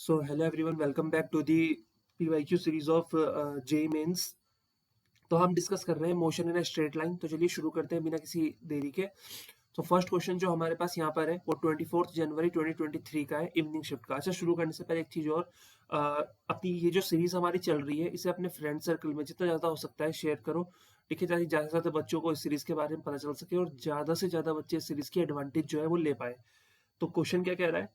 So hello everyone, welcome back to the PYQ series of JEE Mains। तो हम discuss कर रहे हैं मोशन इन स्ट्रेट लाइन। तो चलिए शुरू करते हैं बिना किसी देरी के। तो फर्स्ट क्वेश्चन जो हमारे पास यहाँ पर है वो 24 जनवरी 2023 का है, इवनिंग शिफ्ट का। अच्छा, शुरू करने से पहले एक चीज़ और, अपनी ये जो सीरीज हमारी चल रही है इसे अपने फ्रेंड सर्कल में जितना ज़्यादा हो सकता है शेयर करो, ठीक है, ताकि ज़्यादा से ज़्यादा बच्चों को इस सीरीज के बारे में पता चल सके और ज़्यादा से ज़्यादा बच्चे इस सीरीज की एडवांटेज जो है वो ले पाए। तो क्वेश्चन क्या कह रहा है?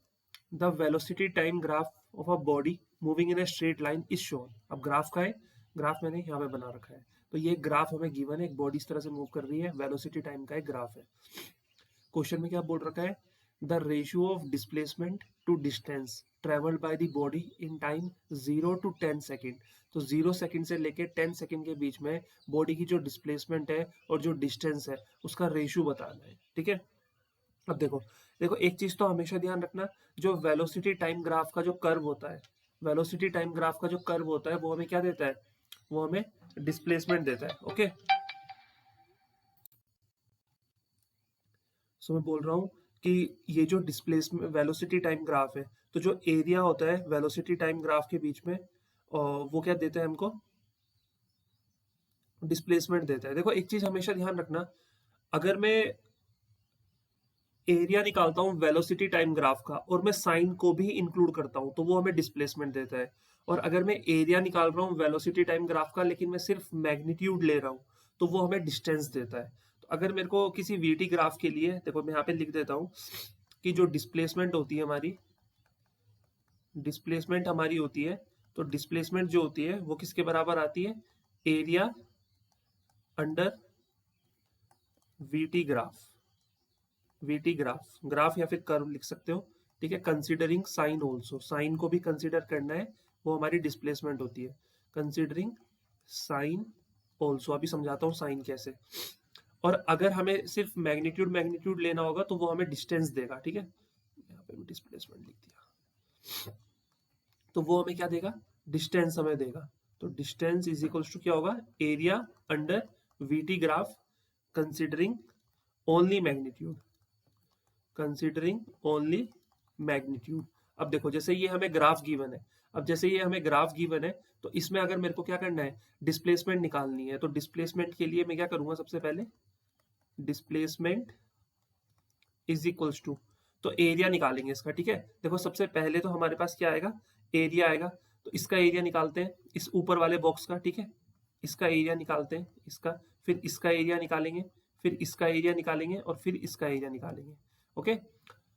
The velocity time graph of a body moving in a straight line is shown. अब ग्राफ का है, ग्राफ मैंने यहाँ पे बना रखा है। तो ये ग्राफ हमें गिवन है, एक बॉडी इस तरह से मूव कर रही है, वेलोसिटी टाइम का एक ग्राफ है। क्वेश्चन में क्या बोल रखा है? The ratio of displacement to distance travelled by the body in time 0 to 10 second. तो 0 सेकेंड से लेके 10 सेकेंड के बीच में बॉडी की जो डिस्प्लेसमेंट है और जो डिस्टेंस है उसका रेशियो बताना है, ठीक है। अब देखो देखो एक चीज तो हमेशा ध्यान रखना, जो वेलोसिटी टाइम ग्राफ का जो कर्व होता है, वेलोसिटी टाइम ग्राफ का जो कर्व होता है वो हमें क्या देता है? वो हमें डिस्प्लेसमेंट देता है। ओके, सो मैं बोल रहा हूँ कि ये जो डिस्प्लेसमेंट वेलोसिटी टाइम ग्राफ है, तो जो एरिया होता है वेलोसिटी टाइम ग्राफ के बीच में, वो क्या देता है हमको? डिस्प्लेसमेंट देता है। देखो एक चीज हमेशा ध्यान रखना, अगर मैं एरिया निकालता हूँ वेलोसिटी टाइम ग्राफ का और मैं साइन को भी इंक्लूड करता हूँ तो वो हमें डिस्प्लेसमेंट देता है। और अगर मैं एरिया निकाल रहा हूँ वेलोसिटी टाइम ग्राफ का लेकिन मैं सिर्फ मैग्नीट्यूड ले रहा हूँ तो वो हमें डिस्टेंस देता है। तो अगर मेरे को किसी वीटी ग्राफ के लिए, देखो मैं यहाँ पे लिख देता हूँ कि जो डिस्प्लेसमेंट होती है हमारी, डिस्प्लेसमेंट हमारी होती है, तो डिस्प्लेसमेंट जो होती है वो किसके बराबर आती है? Area under VT graph. VT graph, graph या फिर कर्व लिख सकते हो, ठीक है। कंसीडरिंग साइन ऑल्सो, साइन को भी कंसीडर करना है, वो हमारी डिस्प्लेसमेंट होती है। कंसीडरिंग साइन ऑल्सो, अभी समझाता हूँ साइन कैसे। और अगर हमें सिर्फ मैग्नीट्यूड मैग्नीट्यूड लेना होगा तो वो हमें डिस्टेंस देगा, ठीक है। यहाँ पे भी डिस्प्लेसमेंट लिख दिया, तो वो हमें क्या देगा? डिस्टेंस हमें देगा। तो डिस्टेंस इज इक्वल्स टू क्या होगा? Area under VT graph considering only magnitude, considering only magnitude. अब देखो जैसे ये हमें ग्राफ गिवन है, अब जैसे ये हमें ग्राफ गिवन है तो इसमें अगर मेरे को क्या करना है? डिस्प्लेसमेंट निकालनी है। तो डिस्प्लेसमेंट के लिए मैं क्या करूंगा? सबसे पहले डिस्प्लेसमेंट इज इक्वल्स टू, तो एरिया निकालेंगे इसका, ठीक है। देखो सबसे पहले तो हमारे पास क्या आएगा? एरिया आएगा। तो इसका एरिया निकालते हैं, इस ऊपर वाले बॉक्स का, ठीक है। इसका एरिया निकालते हैं, इसका, फिर इसका एरिया निकालेंगे, फिर इसका एरिया निकालेंगे और फिर इसका एरिया निकालेंगे। ओके,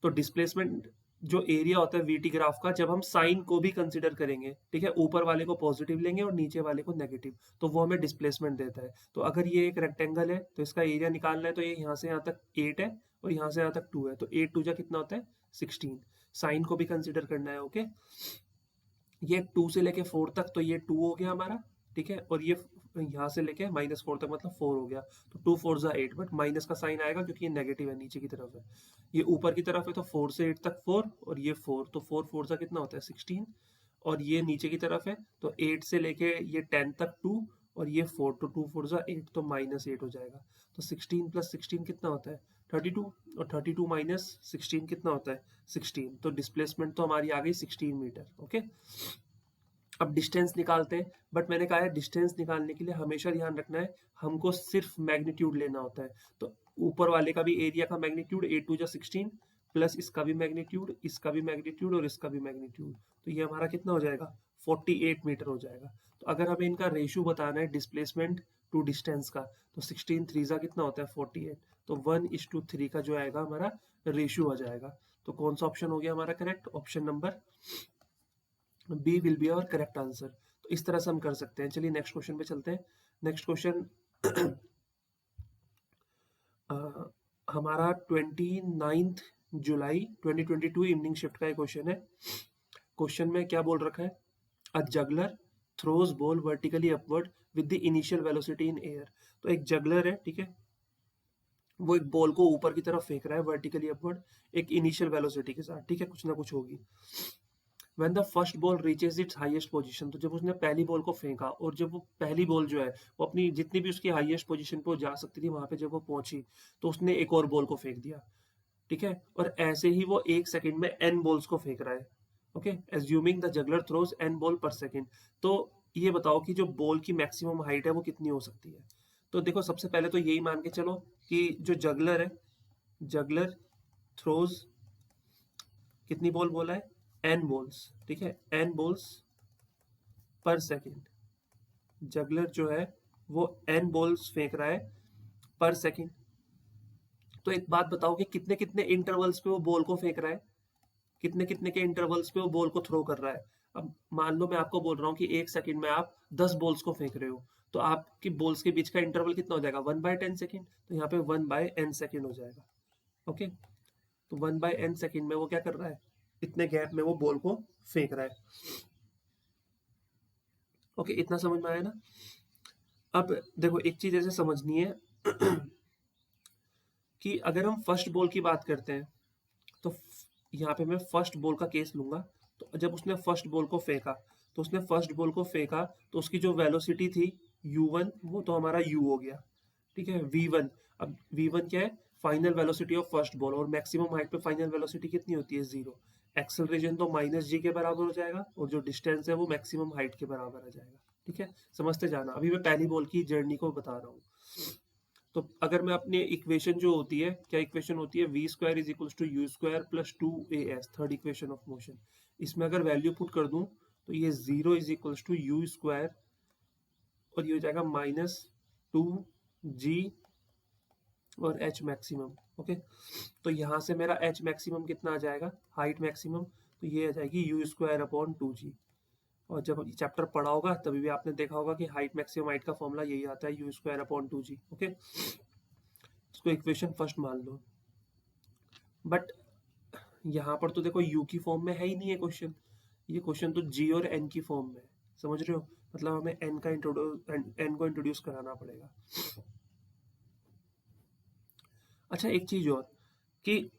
तो डिस्प्लेसमेंट जो एरिया होता है वीटी ग्राफ का, जब हम साइन को भी कंसिडर करेंगे, ठीक है, ऊपर वाले को पॉजिटिव लेंगे और नीचे वाले को नेगेटिव, तो वो हमें डिस्प्लेसमेंट देता है। तो अगर ये एक रेक्टेंगल है तो इसका एरिया निकालना है, तो ये यहाँ से यहाँ तक 8 है और यहाँ से यहाँ तक 2 है, तो 8 2 जा कितना होता है? 16। साइन को भी कंसिडर करना है। ओके, ये 2 से लेके 4 तक, तो ये 2 हो गया हमारा, ठीक है। और ये यहाँ से लेके -4 तक मतलब 4 हो गया। तो 2 4 जा 8, बट माइनस का साइन आएगा क्योंकि ये नेगेटिव है, नीचे की तरफ है। ये ऊपर की तरफ है तो 4 से 8 तक 4 और ये 4, तो 4 4 जा कितना होता है? 16। और ये नीचे की तरफ है तो 8 से लेके ये 10 तक 2 और ये 4, तो 2 4 जा 8, तो -8 हो जाएगा। तो 16 + 16 कितना होता है? 32। और 32 - 16 कितना होता है? 16। तो डिस्प्लेसमेंट तो हमारी आ गई 16 मीटर। ओके, अब डिस्टेंस निकालते हैं, बट मैंने कहा है डिस्टेंस निकालने के लिए हमेशा ध्यान रखना है हमको सिर्फ मैग्नीट्यूड लेना होता है। तो ऊपर वाले का भी एरिया का मैग्नीट्यूड 8 2 जा 16 प्लस इसका भी मैग्नीट्यूड, इसका भी मैग्नीट्यूड और इसका भी मैग्नीट्यूड, तो ये हमारा कितना हो जाएगा? 48 मीटर हो जाएगा। तो अगर हमें इनका रेशियो बताना है डिस्प्लेसमेंट टू डिस्टेंस का, तो 16 3 जा कितना होता है? 48। तो 1:3 का जो आएगा हमारा रेशियो आ जाएगा। तो कौन सा ऑप्शन हो गया हमारा correct? Option number B will be our correct answer. तो इस तरह से हम कर सकते हैं। चलिए नेक्स्ट क्वेश्चन पे चलते हैं। नेक्स्ट क्वेश्चन हमारा 29 जुलाई 2022 इवनिंग शिफ्ट का एक क्वेश्चन है। क्वेश्चन में क्या बोल रखा है? A juggler throws ball vertically upward with the initial velocity in air. तो एक जगलर है, ठीक है, वो एक बॉल को ऊपर की तरफ फेंक रहा है वर्टिकली अपवर्ड एक इनिशियल वेलोसिटी के साथ, ठीक है, कुछ ना कुछ होगी। When the first ball reaches its highest position, तो जब उसने पहली बॉल को फेंका और जब वो पहली बॉल जो है वो अपनी जितनी भी उसकी हाईएस्ट पोजीशन पे जा सकती थी वहां पे जब वो पहुंची तो उसने एक और बॉल को फेंक दिया, ठीक है। और ऐसे ही वो 1 सेकंड में n बॉल्स को फेंक रहा है। Okay, assuming the juggler throws n ball पर सेकेंड। तो ये बताओ कि जो बॉल की मैक्सिमम हाइट है वो कितनी हो सकती है। तो देखो सबसे पहले तो यही मान के चलो कि जो जगलर है, जगलर थ्रोज कितनी बॉल बोला है, n बॉल्स, ठीक है, n बॉल्स पर सेकेंड। जगलर जो है वो n बॉल्स फेंक रहा है पर सेकेंड। तो एक बात बताओ कि कितने कितने इंटरवल्स पे वो बॉल को फेंक रहा है, कितने कितने के इंटरवल्स पे वो बॉल को थ्रो कर रहा है। अब मान लो मैं आपको बोल रहा हूँ कि 1 सेकंड में आप 10 बॉल्स को फेंक रहे हो, तो आपकी बॉल्स के बीच का इंटरवल कितना हो जाएगा, 1/10 सेकेंड। तो यहाँ पे 1/n सेकेंड हो जाएगा। ओके, तो 1/n सेकेंड में वो क्या कर रहा है, इतने गैप में वो बॉल को फेंक रहा है। ओके, इतना समझ में आया ना। अब देखो एक चीज ऐसे समझनी है कि अगर हम फर्स्ट बॉल की बात करते हैं तो यहाँ पे मैं फर्स्ट बॉल का केस लूंगा। तो जब उसने फर्स्ट बॉल को फेंका, तो उसने फर्स्ट बॉल को फेंका तो उसकी जो वेलोसिटी थी u1, वो तो हमारा u हो गया, ठीक है, v1। अब v1 क्या है, final velocity of first ball, और मैक्सिमम हाइट पे फाइनल वेलोसिटी कितनी होती है, 0। एक्सेलरेशन तो -g के बराबर हो जाएगा, और जो डिस्टेंस है वो मैक्सिमम हाइट के बराबर आ जाएगा। ठीक है, समझते जाना, अभी मैं पहली बॉल की जर्नी को बता रहा हूँ। तो अगर मैं अपने इक्वेशन जो होती है, क्या इक्वेशन होती है, v square is equals to U square plus 2as, third equation of motion. इसमें अगर वैल्यू पुट कर दूं तो ये 0 is equals to U square, और ये हो जाएगा -2g और h मैक्सिमम। ओके, तो यहाँ से मेरा h मैक्सिमम कितना आ जाएगा, हाइट मैक्सिमम, तो ये आ जाएगी यू स्क्वायर अपॉन 2g। और जब चैप्टर पढ़ा होगा तभी भी आपने देखा होगा कि हाइट मैक्सिमम हाइट का फॉर्मूला यही आता है, you square upon 2g। Okay, इसको इक्वेशन फर्स्ट मान लो। बट यहाँ पर तो देखो u की फॉर्म में है ही नहीं है क्वेश्चन, ये क्वेश्चन तो g और n की फॉर्म में है, समझ रहे हो, मतलब हमें n को इंट्रोड्यूस कराना पड़ेगा। अच्छा एक चीज और कि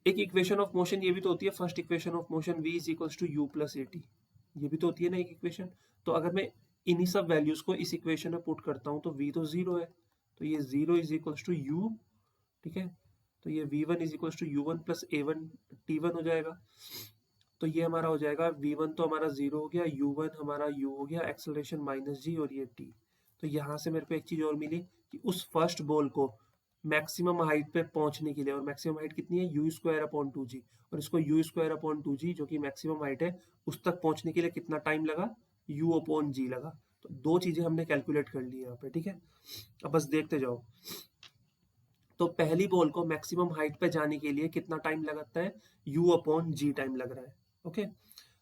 एक इक्वेशन ऑफ मोशन ये भी तो होती है, first equation of motion v is equals to U plus A T, ये भी तो होती है ना एक इक्वेशन। तो अगर मैं इन्हीं सब वैल्यूज को इस इक्वेशन में पुट करता हूँ तो v तो 0 है, तो ये 0 इज इक्वल्स टू u, ठीक है, तो ये v1 is equals to u1 plus a1 t1 हो जाएगा। तो ये हमारा हो जाएगा, v1 तो हमारा 0 हो गया, u1 हमारा u हो गया, एक्सेलरेशन -g और ये t। तो यहाँ से मेरे को एक चीज और मिली कि उस फर्स्ट बॉल को मैक्सिमम हाइट पे पहुंचने के लिए, और मैक्सिमम हाइट कितनी है, यू स्क्वायर अपॉन 2g, और इसको यू स्क्वायर अपॉन 2g जो कि मैक्सिमम हाइट है उस तक पहुंचने के लिए कितना टाइम लगा, u अपॉन g लगा। तो दो चीजें हमने कैलकुलेट कर ली यहाँ पे, ठीक है। अब बस देखते जाओ। तो पहली बॉल को मैक्सिमम हाइट पे जाने के लिए कितना टाइम लगता है, u अपॉन g टाइम लग रहा है। ओके,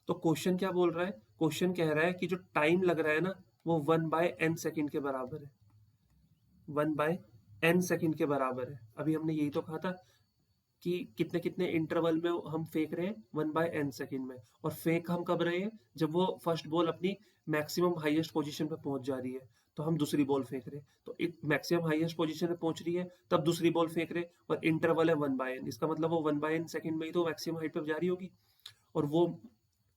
तो क्वेश्चन क्या बोल रहा है, क्वेश्चन कह रहा है कि जो टाइम लग रहा है ना वो 1/n सेकेंड के बराबर है, 1/n सेकेंड के बराबर है। अभी हमने यही तो कहा था कि कितने कितने इंटरवल में हम फेंक रहे हैं, 1/n सेकेंड में। और फेंक हम कब रहे हैं, जब वो फर्स्ट बॉल अपनी मैक्सिमम हाईएस्ट पोजीशन पे पहुंच जा रही है, तो हम दूसरी बॉल फेंक रहे हैं। तो एक मैक्सिमम हाईएस्ट पोजीशन पे पहुंच रही है तब दूसरी बॉल फेंक रहे हैं, और इंटरवल है 1/n, इसका मतलब वो 1/n सेकेंड में ही तो मैक्सिमम हाइट पे जा रही होगी। और वो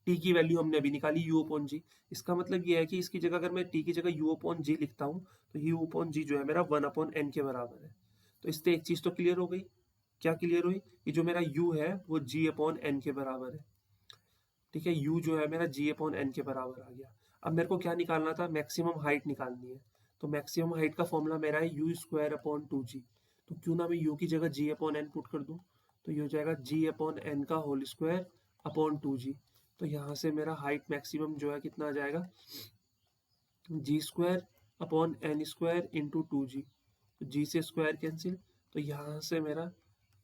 टी की वैल्यू हमने अभी निकाली, यू अपॉन जी। इसका मतलब ये है कि इसकी जगह अगर मैं टी की जगह यू अपॉन जी लिखता हूँ तो यू अपॉन जी जो है मेरा 1/n के बराबर है। तो इससे एक चीज तो क्लियर हो गई, क्या क्लियर हुई, कि जो मेरा u है वो g अपॉन n के बराबर है। ठीक है, u जो है मेरा g अपॉन n के बराबर आ गया। अब मेरे को क्या निकालना था, मैक्सिमम हाइट निकालनी है। तो मैक्सिमम हाइट का फॉर्मूला मेरा है यू स्क्वायर अपॉन 2g। तो क्यों ना मैं u की जगह g अपॉन n पुट कर दूं, तो ये हो जाएगा g अपॉन n का होल स्क्वायर अपॉन 2g। तो यहाँ से मेरा हाइट मैक्सिमम जो है कितना आ जाएगा, g square upon n square into 2g। तो जी से स्क्वायर कैंसिल, तो यहाँ से मेरा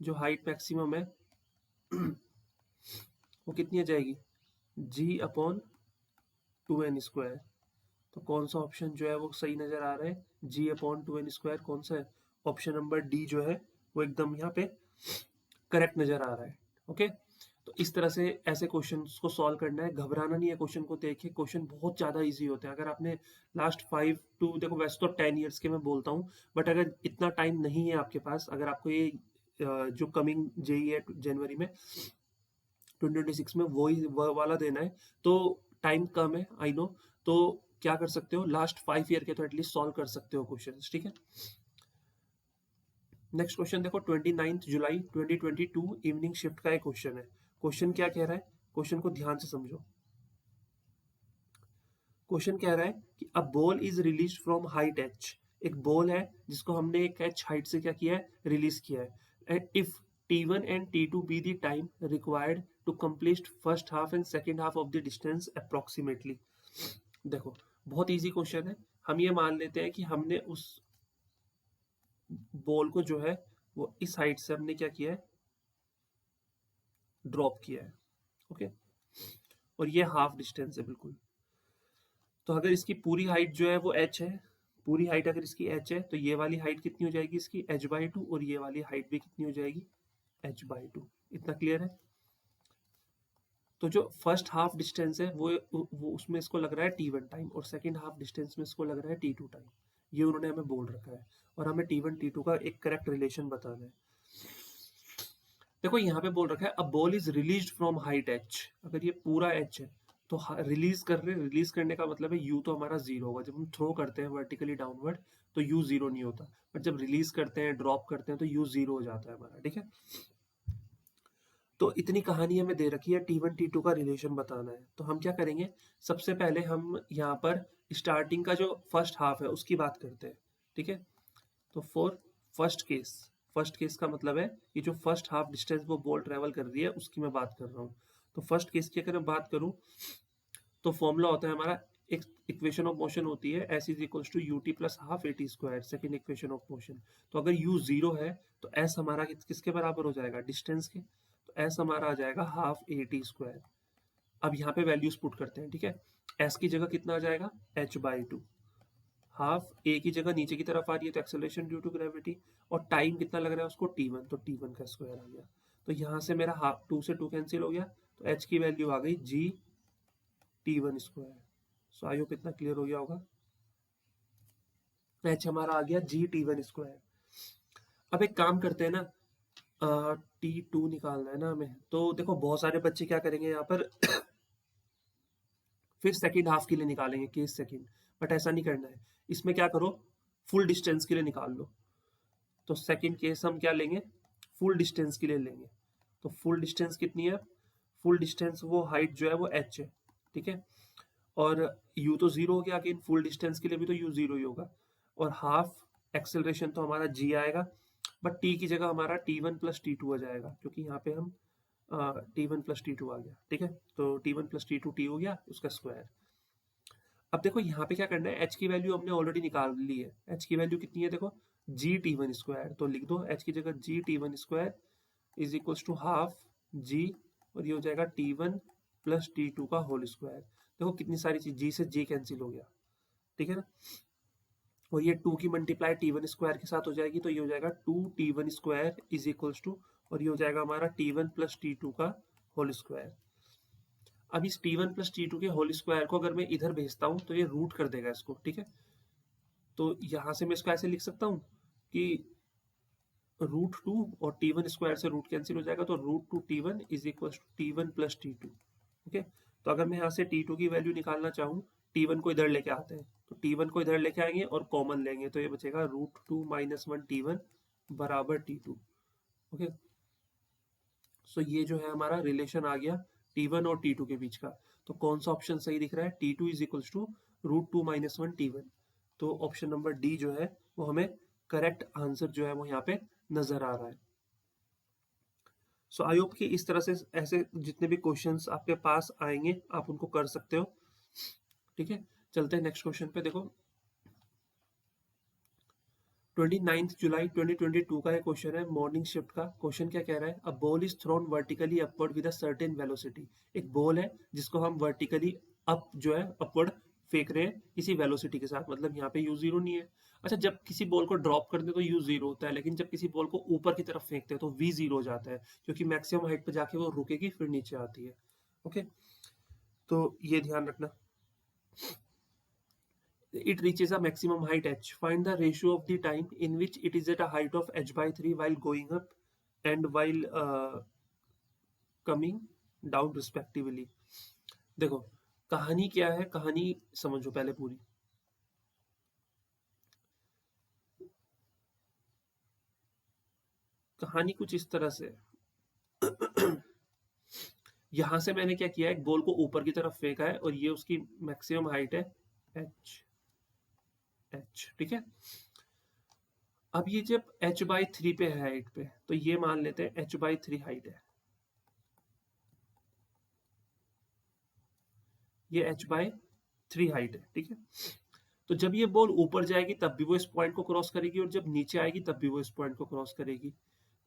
जो हाइट मैक्सिमम है वो कितनी आ जाएगी, जी अपॉन 2n स्क्वायर। तो कौन सा ऑप्शन जो है वो सही नजर आ रहा है, जी अपॉन 2n स्क्वायर कौन सा है, ऑप्शन नंबर डी जो है वो एकदम यहाँ पे करेक्ट नजर आ रहा है। ओके, तो इस तरह से ऐसे क्वेश्चंस को सॉल्व करना है, घबराना नहीं है क्वेश्चन को देख के, क्वेश्चन बहुत ज्यादा इजी होते हैं। अगर आपने लास्ट 5 to, देखो वैसे तो 10 years के मैं बोलता हूँ, बट अगर इतना टाइम नहीं है आपके पास, अगर आपको ये जो कमिंग जेई है जनवरी में 2026 में वो वाला देना है, तो टाइम कम है आई नो, तो क्या कर सकते हो, लास्ट 5 year के तो एटलीस्ट सॉल्व कर सकते हो क्वेश्चन, ठीक है। नेक्स्ट क्वेश्चन देखो, 29 जुलाई 2022 इवनिंग शिफ्ट का एक क्वेश्चन है। क्वेश्चन क्या कह रहा है, क्वेश्चन को ध्यान से समझो। क्वेश्चन कह रहा है कि a ball is release from height H, एक बॉल है जिसको हमने एक एच हाइट से क्या किया है, रिलीज किया है, and if T1 and T2 be the time required to complete first half and second half of the distance approximately। देखो बहुत इजी क्वेश्चन है। हम ये मान लेते हैं कि हमने उस बॉल को जो है वो इस हाइट से हमने क्या किया है, ड्रॉप किया है। ओके, और ये हाफ डिस्टेंस है बिल्कुल। तो अगर इसकी पूरी हाइट जो है वो h है, पूरी हाइट अगर इसकी h है तो ये वाली हाइट कितनी हो जाएगी इसकी h/2, और ये वाली हाइट भी कितनी हो जाएगी h/2। इतना क्लियर है। तो जो फर्स्ट हाफ डिस्टेंस है वो उसमें इसको लग रहा है T1 टाइम, और सेकंड हाफ डिस्टेंस में इसको लग रहा है T2 टाइम। ये उन्होंने हमें बोल रखा है, और हमें T1 T2 का एक करेक्ट रिलेशन बताना है। देखो यहाँ पे बोल रखा है a ball is released from height h, अगर ये पूरा h है तो रिलीज कर रहे, रिलीज करने का मतलब है u तो हमारा जीरो होगा। जब हम थ्रो करते हैं वर्टिकली डाउनवर्ड तो u जीरो नहीं होता, बट जब रिलीज करते हैं, ड्रॉप करते हैं, तो u जीरो हो जाता है हमारा। ठीक है, तो इतनी कहानी हमें दे रखी है, T1 T2 का रिलेशन बताना है। तो हम क्या करेंगे, सबसे पहले हम यहाँ पर स्टार्टिंग का जो फर्स्ट हाफ है उसकी बात करते हैं। ठीक है, तो for first case, first case का मतलब है कि जो फर्स्ट हाफ डिस्टेंस वो बॉल ट्रेवल कर रही है उसकी मैं बात कर रहा हूँ। तो फर्स्ट केस की अगर मैं बात करूँ तो फॉर्मूला होता है हमारा, एक इक्वेशन ऑफ मोशन होती है S is equals to U T plus half A T square, second equation of motion. तो अगर यू जीरो है तो एस हमारा किसके बराबर हो जाएगा, डिस्टेंस के। तो एस हमारा आ जाएगा हाफ ए टी स्क्वायर। अब यहाँ पे वैल्यूज पुट करते हैं। ठीक है, एस की जगह कितना आ जाएगा h/2, हाफ ए की जगह नीचे की तरफ आ रही है तो एक्सेलरेशन ड्यू टू ग्रेविटी, और टाइम कितना लग रहा है उसको T1, तो T1 का स्क्वायर आ गया। तो यहाँ से मेरा हाफ 2 से 2 कैंसिल हो गया, तो h की वैल्यू आ गई g T1 square. So I hope इतना क्लियर हो गया होगा। h हमारा आ गया g T1 स्क्वायर। अब एक काम करते हैं ना, T2 निकालना है ना हमें। तो देखो बहुत सारे बच्चे क्या करेंगे यहाँ पर फिर सेकंड हाफ के लिए निकालेंगे केस सेकंड, बट ऐसा नहीं करना है। इसमें क्या करो, फुल डिस्टेंस के लिए निकाल लो। तो सेकंड केस हम क्या लेंगे, फुल डिस्टेंस के लिए लेंगे। तो फुल डिस्टेंस कितनी है, फुल डिस्टेंस वो हाइट जो है वो h है। ठीक है, और u तो जीरो हो गया, अगेन फुल डिस्टेंस के लिए भी तो u जीरो ही होगा, और हाफ एक्सेलरेशन तो हमारा g आएगा, बट t की जगह हमारा T1 प्लस T2 आ जाएगा, क्योंकि यहाँ पे हम T1 प्लस T2 आ गया। ठीक है, तो T1 प्लस T2 t हो गया उसका स्क्वायर। अब देखो यहाँ पे क्या करना है, h की वैल्यू हमने ऑलरेडी निकाल ली है। h की वैल्यू कितनी है देखो, g T1 स्क्वायर। तो लिख दो h की जगह g T1 square is equals to half g, और ये हो जाएगा T1 प्लस T2 का होल स्क्वायर। देखो कितनी सारी चीज, g से g कैंसिल हो गया। ठीक है ना, और ये 2 की मल्टीप्लाई T1 स्क्वायर के साथ हो जाएगी, तो ये हो जाएगा 2T1 square is equals to, और ये हो जाएगा हमारा T1 प्लस T2 का होल स्क्वायर। अब इस T1 प्लस T2 के होल स्क्वायर को अगर मैं इधर भेजता हूँ तो ये रूट कर देगा इसको। ठीक है, तो यहाँ से मैं इसको ऐसे लिख सकता हूँ कि √2 और T1 स्क्वायर से रूट कैंसिल हो जाएगा, तो √2 T1 is equal to T1 plus T2। Okay, तो अगर मैं यहाँ से T2 की वैल्यू निकालना चाहूँ, T1 को इधर लेके आते हैं, तो T1 को इधर लेके आएंगे और कॉमन लेंगे, तो ये बचेगा √2 माइनस 1 T1 बराबर T2। ओके, सो ये जो है हमारा रिलेशन आ गया T1 और T2 के बीच का। तो कौन सा ऑप्शन सही दिख रहा है, T2 is equals to √2 minus 1 T1। तो ऑप्शन नंबर डी जो है वो हमें करेक्ट आंसर जो है वो यहाँ पे नजर आ रहा है। सो आई होप कि इस तरह से ऐसे जितने भी क्वेश्चंस आपके पास आएंगे आप उनको कर सकते हो। ठीक है, चलते हैं नेक्स्ट क्वेश्चन पे। देखो 29 जुलाई 2022 का ये क्वेश्चन है, मॉर्निंग शिफ्ट का। क्वेश्चन क्या कह रहा है, a ball is thrown vertically upward with a certain velocity. एक बॉल है जिसको हम वर्टिकली अप जो है अपवर्ड फेंक रहे हैं किसी वेलोसिटी के साथ, मतलब यहाँ पे u जीरो नहीं है। अच्छा, जब किसी बॉल को ड्रॉप करते हैं तो u जीरो होता है, लेकिन जब किसी बॉल को ऊपर की तरफ फेंकते हैं तो v जीरो हो जाता है, क्योंकि मैक्सिमम हाइट पे जाके वो रुकेगी फिर नीचे आती है। ओके, तो ये ध्यान रखना। It reaches a maximum height h. Find the ratio of the time in which it is at a height of h/3 while going up and while coming down respectively। देखो कहानी क्या है, कहानी समझो पहले पूरी। कहानी कुछ इस तरह से यहां से मैंने क्या किया है, बॉल को ऊपर की तरफ फेंका है और ये उसकी मैक्सिमम हाइट है एच, ठीक है। अब ये जब h/3 पे है हाइट पे, तो ये मान लेते हैं h/3 हाइट है, ये h/3 हाइट है, ठीक है। तो जब ये बॉल ऊपर जाएगी तब भी वो इस पॉइंट को क्रॉस करेगी, और जब नीचे आएगी तब भी वो इस पॉइंट को क्रॉस करेगी।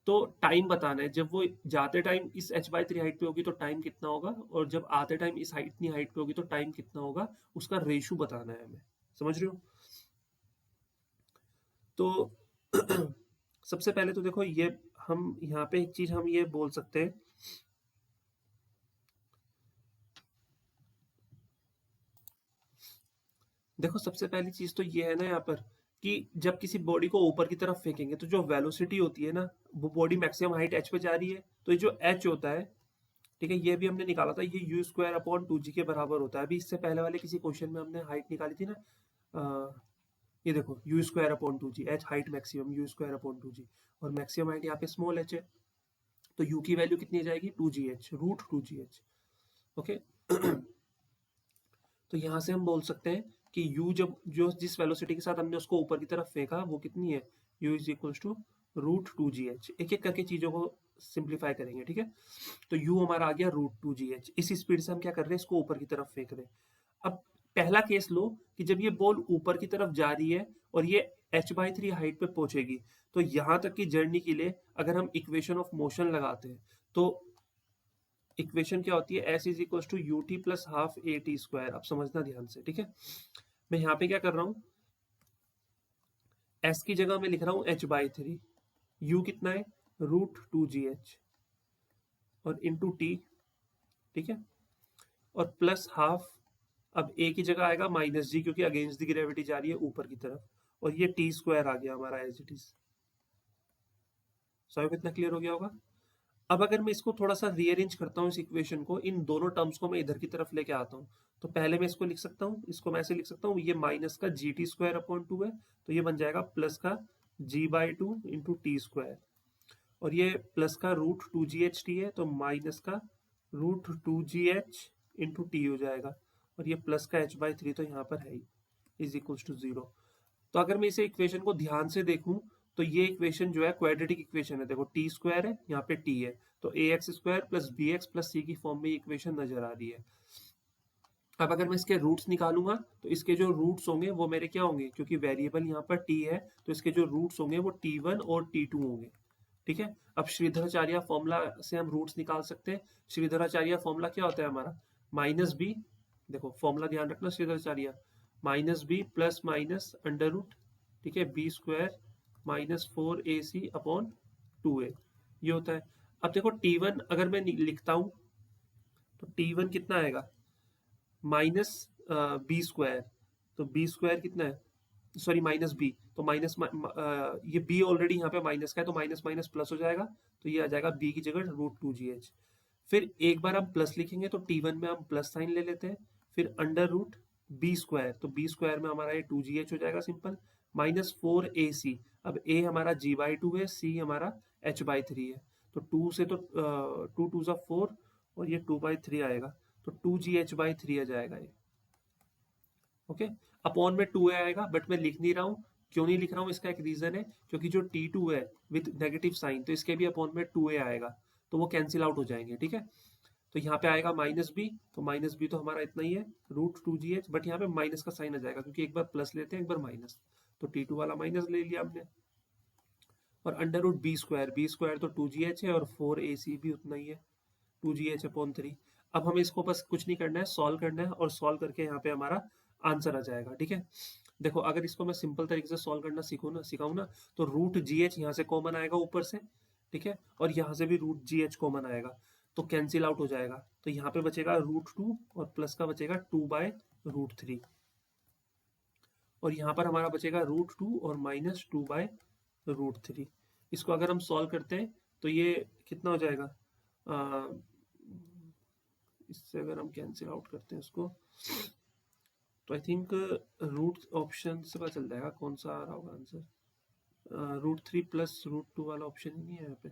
तो टाइम बताना है, जब वो जाते टाइम इस h/3 हाइट पे होगी तो टाइम कितना होगा, और जब आते टाइम इस हाइट इतनी हाइट पे होगी तो टाइम कितना होगा, उसका रेशो बताना है हमें। समझ रहे हो? तो सबसे पहले तो देखो, ये हम यहाँ पे एक चीज हम ये बोल सकते हैं, देखो सबसे पहली चीज तो ये है ना यहाँ पर, कि जब किसी बॉडी को ऊपर की तरफ फेंकेंगे तो जो वेलोसिटी होती है ना, वो बॉडी मैक्सिमम हाइट h पे जा रही है, तो ये जो h होता है, ठीक है, ये भी हमने निकाला था, ये u² / 2g के बराबर होता है। अभी इससे पहले वाले किसी क्वेश्चन में हमने हाइट निकाली थी ना, ये देखो u²/2g, h height maximum u²/2g, और मैक्सिमम हाइट यहाँ पे स्मॉल h है, तो u की वैल्यू कितनी आ जाएगी, 2gh, √2gh। ओके। तो यहाँ से हम बोल सकते हैं कि u जब जो जिस वेलोसिटी के साथ हमने उसको ऊपर की तरफ फेंका वो कितनी है, u is equals to √2gh। एक एक करके चीजों को सिंप्लीफाई करेंगे, ठीक है। तो u हमारा आ गया √2gh। इस स्पीड से हम क्या कर रहे हैं, इसको ऊपर की तरफ फेंक रहे हैं। अब पहला केस लो कि जब ये बॉल ऊपर की तरफ जा रही है और ये h/3 हाइट पे पहुंचेगी, तो यहां तक की जर्नी के लिए अगर हम इक्वेशन ऑफ मोशन लगाते हैं, तो इक्वेशन क्या होती है, s is equal to U T plus half A T square. अब समझना ध्यान से, ठीक है। मैं यहाँ पे क्या कर रहा हूँ, s की जगह मैं लिख रहा हूँ h/3, u कितना है, √2gh, और इंटू टी, ठीक है, और प्लस हाफ, अब a की जगह आएगा -g, क्योंकि अगेंस्ट द ग्रेविटी जा रही है ऊपर की तरफ, और ये टी स्क्वायर आ गया हमारा एज इट इज। सो कितना क्लियर हो गया होगा। अब अगर मैं इसको थोड़ा सा रीअरेंज करता हूँ, इस इक्वेशन को, इन दोनों टर्म्स को मैं इधर की तरफ लेके आता हूँ, तो पहले मैं इसको लिख सकता हूँ, इसको मैं ऐसे लिख सकता हूँ, ये माइनस का GT² / 2 है, तो ये बन जाएगा प्लस का g/2 इंटू टी स्क्वायर, और ये प्लस का √2gh t है, तो माइनस का √2gh इंटू टी हो जाएगा, और ये प्लस का h/3 तो यहाँ पर है ही, इज इक्वल्स टू 0। तो अगर मैं इसे इक्वेशन को ध्यान से देखूं, तो ये इक्वेशन जो है क्वाड्रेटिक इक्वेशन है, देखो टी स्क्वायर है, यहाँ पे टी है, तो ax² + bx + c की फॉर्म में इक्वेशन नजर आ रही है। अब अगर मैं इसके रूट्स निकालूंगा, तो इसके जो रूट्स होंगे वो मेरे क्या होंगे, क्योंकि वेरिएबल यहाँ पर t है, तो इसके जो रूट्स होंगे वो t1 और t2 होंगे, ठीक है। अब श्रीधराचार्य फॉर्मूला से हम रूट्स निकाल सकते हैं। श्रीधराचार्य फॉर्मूला क्या होता है हमारा, -b, देखो फॉर्मूला ध्यान रखना, Sridharacharya -b plus minus under root, ठीक है, b² -4ac/2a, ये होता है। अब देखो t1 अगर मैं लिखता हूँ, तो t1 कितना आएगा, माइनस b², तो b² कितना है, सॉरी माइनस बी, तो माइनस ये बी ऑलरेडी यहाँ पे माइनस का है, तो माइनस माइनस प्लस हो जाएगा, तो ये आ जाएगा बी की जगह √2gh। फिर एक बार हम प्लस लिखेंगे तो t1 में हम प्लस साइन ले लेते हैं, फिर अंडर रूट b², तो b² में हमारा ये 2gh हो जाएगा सिंपल, -4ac, अब a हमारा g/2 है, c हमारा h/3 है, तो 2 से तो 2 2 4, और ये 2/3 आएगा, तो 2gh/3 आ जाएगा ये। ओके, अपॉन में 2a आएगा, बट मैं लिख नहीं रहा हूँ, क्यों नहीं लिख रहा हूँ, इसका एक रीजन है, क्योंकि जो t2 है विद नेगेटिव साइन, तो इसके भी अपॉन में 2a आएगा, तो वो कैंसिल आउट हो जाएंगे, ठीक है। तो यहाँ पे आएगा -b, तो -b तो हमारा इतना ही है, √2gh, बट यहाँ पे माइनस का साइन आ जाएगा, क्योंकि एक बार प्लस लेते हैं एक बार माइनस, तो t2 वाला माइनस ले लिया हमने, और अंडर रूट b² तो 2gh है, और 4ac भी उतना ही है, 2gh/3। अब हमें इसको बस कुछ नहीं करना है, सॉल्व करना है, और सॉल्व करके यहाँ पे हमारा आंसर आ जाएगा, ठीक है। देखो अगर इसको मैं सिंपल तरीके से सॉल्व करना सिखाऊं ना, तो √gh यहाँ से कॉमन आएगा ऊपर से, ठीक है, और यहाँ से भी √gh कॉमन आएगा, तो कैंसिल आउट हो जाएगा, तो यहाँ पे बचेगा √2, और प्लस का बचेगा 2/√3, और यहाँ पर हमारा बचेगा √2 और -2/√3। इसको अगर हम सॉल्व करते हैं तो ये कितना हो जाएगा, इससे अगर हम कैंसिल आउट करते हैं इसको, तो आई थिंक रूट ऑप्शन से पता चल जाएगा कौन सा आ रहा होगा आंसर, √3 + √2 वाला ऑप्शन ही नहीं है यहाँ पे।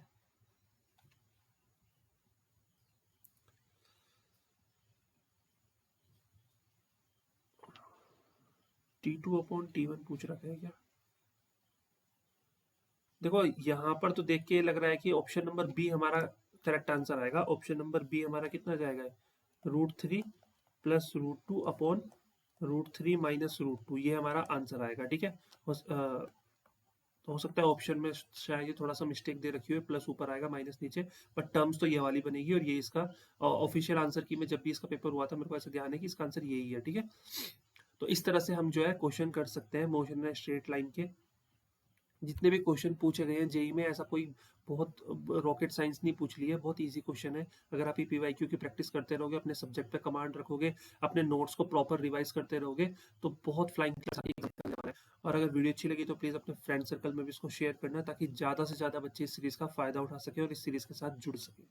T2/T1 पूछ रखा है क्या? देखो यहाँ पर तो देख के लग रहा है कि ऑप्शन नंबर बी हमारा करेक्ट आंसर आएगा। ऑप्शन नंबर बी हमारा कितना जाएगा, √3 प्लस √2 अपॉन √3 माइनस √2, ये हमारा आंसर आएगा। ठीक है, तो हो सकता है ऑप्शन में शायद ये थोड़ा सा मिस्टेक दे रखी हो, प्लस ऊपर आएगा माइनस नीचे, बट टर्म्स तो ये वाली बनेगी और ये इसका ऑफिशियल आंसर की मैं जब भी इसका पेपर हुआ था मेरे को ऐसा ध्यान है कि इसका आंसर यही है। ठीक है, तो इस तरह से हम जो है क्वेश्चन कर सकते हैं मोशन एंड स्ट्रेट लाइन के। जितने भी क्वेश्चन पूछे गए हैं जेई में, ऐसा कोई बहुत रॉकेट साइंस नहीं पूछ ली है, बहुत इजी क्वेश्चन है। अगर आप ये पीवाईक्यू की प्रैक्टिस करते रहोगे, अपने सब्जेक्ट पे कमांड रखोगे, अपने नोट्स को प्रॉपर रिवाइज करते रहोगे, तो बहुत फ्लाइंग क्लास आने वाला है। और अगर वीडियो अच्छी लगी तो प्लीज़ अपने फ्रेंड सर्कल में भी इसको शेयर करना, ताकि ज़्यादा से ज़्यादा बच्चे इस सीरीज़ का फ़ायदा उठा सके और इस सीरीज़ के साथ जुड़ सके।